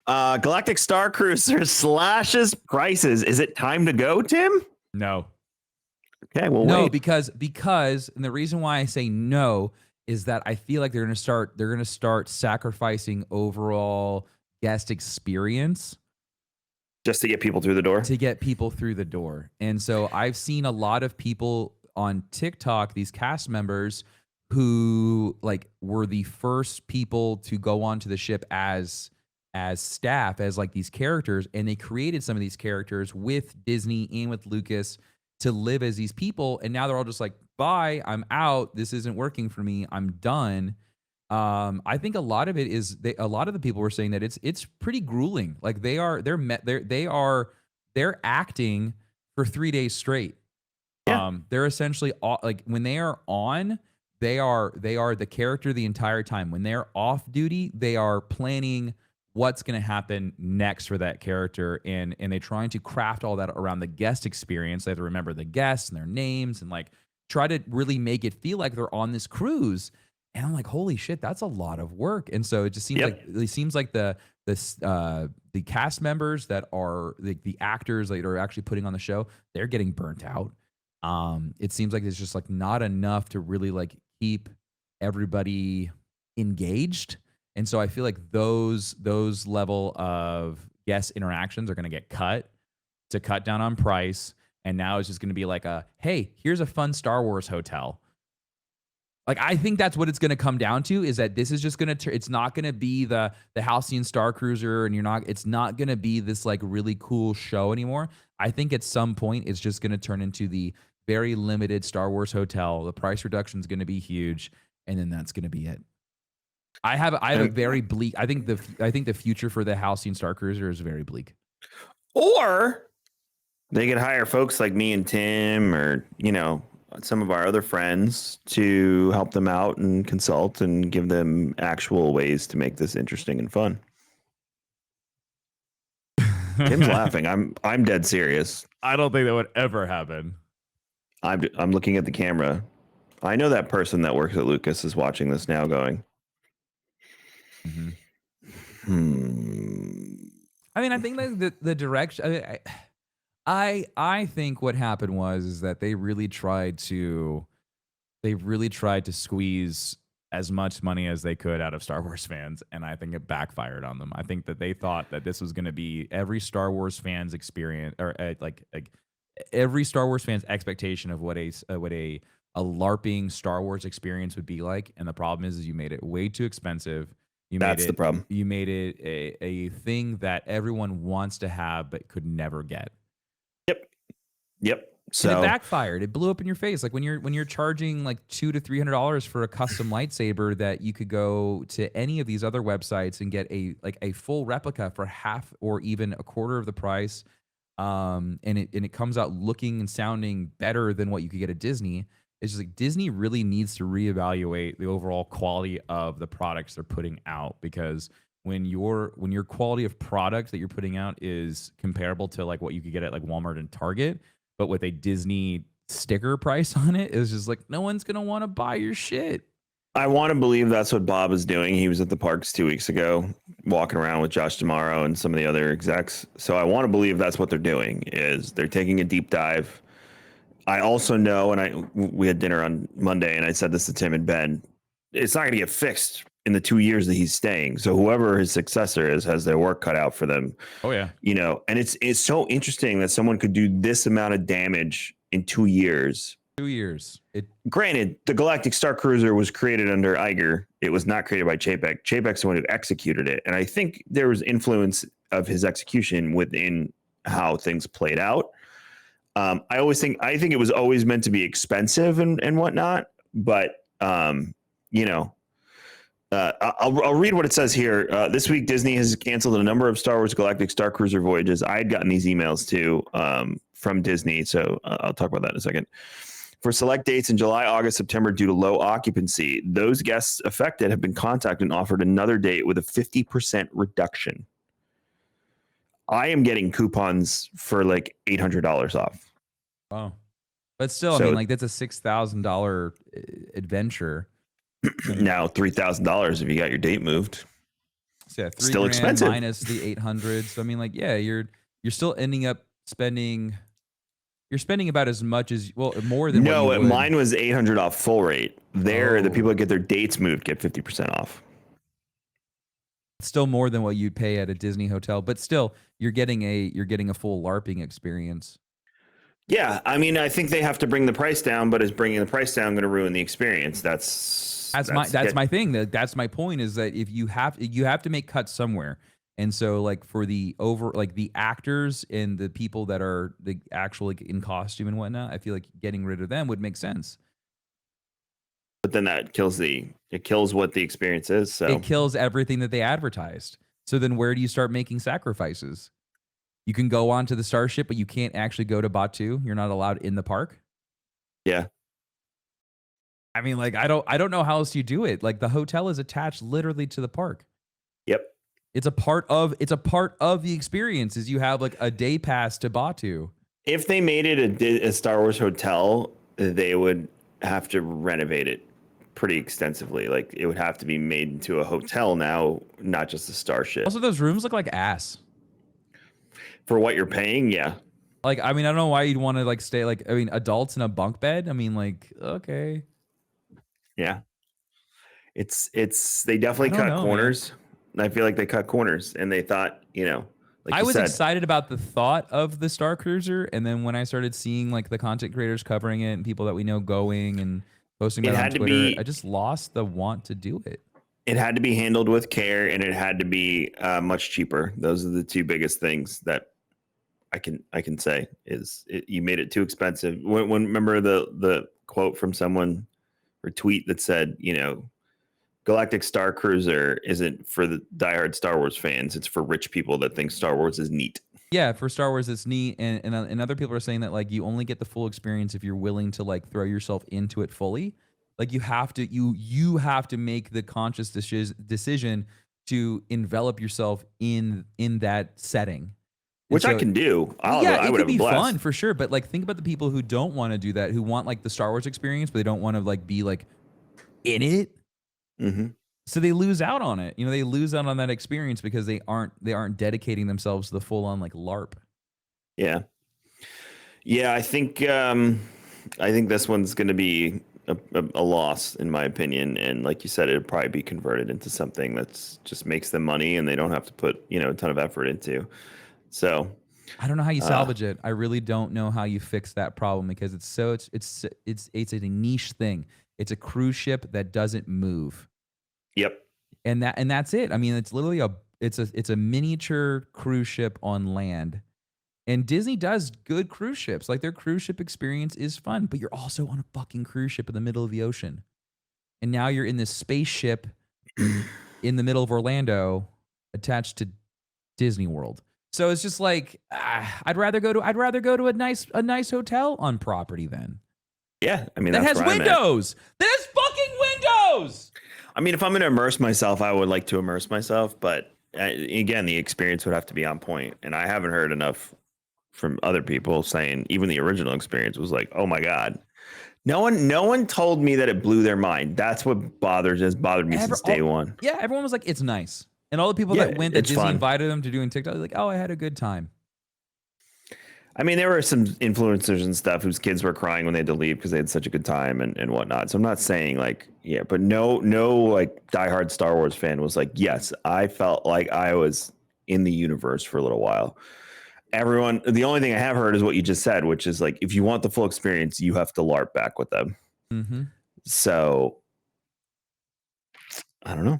Galactic Starcruiser slashes prices. Is it time to go, Tim? No. Okay, well, no, wait. because, and the reason why I say no is that I feel like they're going to start sacrificing overall guest experience Just to get people through the door? to get people through the door. And so I've seen a lot of people on TikTok, these cast members who like were the first people to go onto the ship as staff, as like these characters, and they created some of these characters with Disney and with Lucas to live as these people, and now they're all just like, bye, I'm out, this isn't working for me, I'm done. I think a lot of it is a lot of the people were saying that it's pretty grueling. Like they're acting for 3 days straight. Yeah. They're essentially like when they are on, they are the character the entire time. When they're off duty, they are planning what's going to happen next for that character, and they're trying to craft all that around the guest experience. They have to remember the guests and their names and like try to really make it feel like they're on this cruise. And I'm like, holy shit, that's a lot of work. And so it just seems like the cast members that are the actors that are actually putting on the show, they're getting burnt out. It seems like there's just like not enough to really like keep everybody engaged. And so I feel like those level of guest interactions are going to get cut to cut down on price. And now it's just going to be like hey, here's a fun Star Wars hotel. Like, I think that's what it's going to come down to, is that this is just going to, it's not going to be the Halcyon Starcruiser, and it's not going to be this like really cool show anymore. I think at some point it's just going to turn into the very limited Star Wars hotel. The price reduction is going to be huge, and then that's going to be it. I have a very bleak, I think the future for the Halcyon Starcruiser is very bleak. Or they could hire folks like me and Tim, or, some of our other friends to help them out and consult and give them actual ways to make this interesting and fun. Tim's laughing. I'm dead serious. I don't think that would ever happen. I'm looking at the camera. I know that person that works at Lucas is watching this now going, I mean, I think like the direction, I think what happened is that they really tried to squeeze as much money as they could out of Star Wars fans, and I think it backfired on them. I think that they thought that this was going to be every Star Wars fan's experience, or like every Star Wars fan's expectation of what a LARPing Star Wars experience would be like. And the problem is you made it way too expensive. That's the problem. You made it a thing that everyone wants to have but could never get. Yep. So and it backfired. It blew up in your face. Like when you're charging like $200 to $300 for a custom lightsaber that you could go to any of these other websites and get a full replica for half or even a quarter of the price. And it comes out looking and sounding better than what you could get at Disney. It's just like Disney really needs to reevaluate the overall quality of the products they're putting out, because when your quality of product that you're putting out is comparable to like what you could get at like Walmart and Target, but with a Disney sticker price on it, it's just like no one's gonna want to buy your shit. I want to believe that's what Bob is doing. He was at the parks 2 weeks ago, walking around with Josh D'Amaro and some of the other execs. So I want to believe that's what they're doing, is they're taking a deep dive. I also know, and we had dinner on Monday, and I said this to Tim and Ben, it's not going to get fixed in the 2 years that he's staying. So whoever his successor is has their work cut out for them. Oh yeah. And it's so interesting that someone could do this amount of damage in 2 years. 2 years. Granted, the Galactic Starcruiser was created under Iger. It was not created by Chapek. Chapek's the one who executed it. And I think there was influence of his execution within how things played out. I think it was always meant to be expensive and whatnot, but I'll read what it says here. This week, Disney has canceled a number of Star Wars Galactic Starcruiser voyages. I had gotten these emails too from Disney, so I'll talk about that in a second. For select dates in July, August, September, due to low occupancy, those guests affected have been contacted and offered another date with a 50% reduction. I am getting coupons for like $800 off. Oh, but still, I mean, like that's a $6,000 adventure. Now $3,000 if you got your date moved. So yeah, Still $3,000 expensive. minus the 800. So I mean, like, yeah, you're still ending up spending. You're spending about as much as more than what you No, would. mine was 800 off full rate. There, the people Oh, that get their dates moved get 50% off. still more than what you'd pay at a Disney hotel, but still, you're getting a full LARPing experience. Yeah, I mean, I think they have to bring the price down, but is bringing the price down going to ruin the experience? That's my thing. That's my point is that if you have to make cuts somewhere. And so like for the the actors and the people that are the actual like in costume and whatnot, I feel like getting rid of them would make sense. But then that kills what the experience is. It So kills everything that they advertised. So then where do you start making sacrifices? You can go onto the Starship, but you can't actually go to Batu. You're not allowed in the park. yeah, I mean, like I don't know how else you do it. Like the hotel is attached literally to the park. yep. It's a part of the experience is you have like a day pass to Batu. If they made it a Star Wars hotel, they would have to renovate it pretty extensively. Like it would have to be made into a hotel now, not just a starship. Also, those rooms look like ass. For what you're paying, yeah. Like, I mean, I don't know why you'd want to like stay like I mean, adults in a bunk bed. I mean, like, okay. Yeah. It's they definitely I don't cut know, man. corners. I feel like they cut corners and they thought, like I you was said, excited about the thought of the Starcruiser, and then when I started seeing like the content creators covering it and people that we know going and posting it about it on had to Twitter, I be just lost the want to do it. it had to be handled with care and it had to be much cheaper. Those are the two biggest things that I can say you made it too expensive. When remember the quote from someone or tweet that said, Galactic Star Cruiser isn't for the diehard Star Wars fans. It's for rich people that think Star Wars is neat. Yeah, for Star Wars, it's neat, and other people are saying that like you only get the full experience if you're willing to like throw yourself into it fully. Like you have to make the conscious decision to envelop yourself in that setting. And Which I so, can do. well, yeah, I it would could have a be blast. fun for sure. But like, think about the people who don't want to do that, who want like the Star Wars experience, but they don't want to like be like in it. Mm-hmm. So they lose out on it. They lose out on that experience because they aren't dedicating themselves to the full on like LARP. Yeah, yeah. I think this one's going to be a loss in my opinion. And like you said, it'll probably be converted into something that's just makes them money, and they don't have to put a ton of effort into. So I don't know how you salvage it. I really don't know how you fix that problem because it's a niche thing. It's a cruise ship that doesn't move. yep. And that's it. I mean, it's literally it's a miniature cruise ship on land. And Disney does good cruise ships. Like their cruise ship experience is fun, but you're also on a fucking cruise ship in the middle of the ocean. And now you're in this spaceship in the middle of Orlando attached to Disney World. So it's just like I'd rather go to a nice hotel on property then. Yeah, I mean That that's has where I'm at. windows. That has fucking windows. I mean, if I'm going to immerse myself, I would like to immerse myself, but again, the experience would have to be on point. And I haven't heard enough from other people saying even the original experience was like, oh my god. No one told me that it blew their mind. That's what bothered me since day one. Yeah, everyone was like, it's nice. And all the people Yeah, that went that it's Disney fun. invited them to doing TikTok, they're like, oh, I had a good time. I mean, there were some influencers and stuff whose kids were crying when they had to leave because they had such a good time and whatnot. So I'm not saying like, yeah, but no, like diehard Star Wars fan was like, yes, I felt like I was in the universe for a little while. Everyone, the only thing I have heard is what you just said, which is like, if you want the full experience, you have to LARP back with them. Mm-hmm. So I don't know.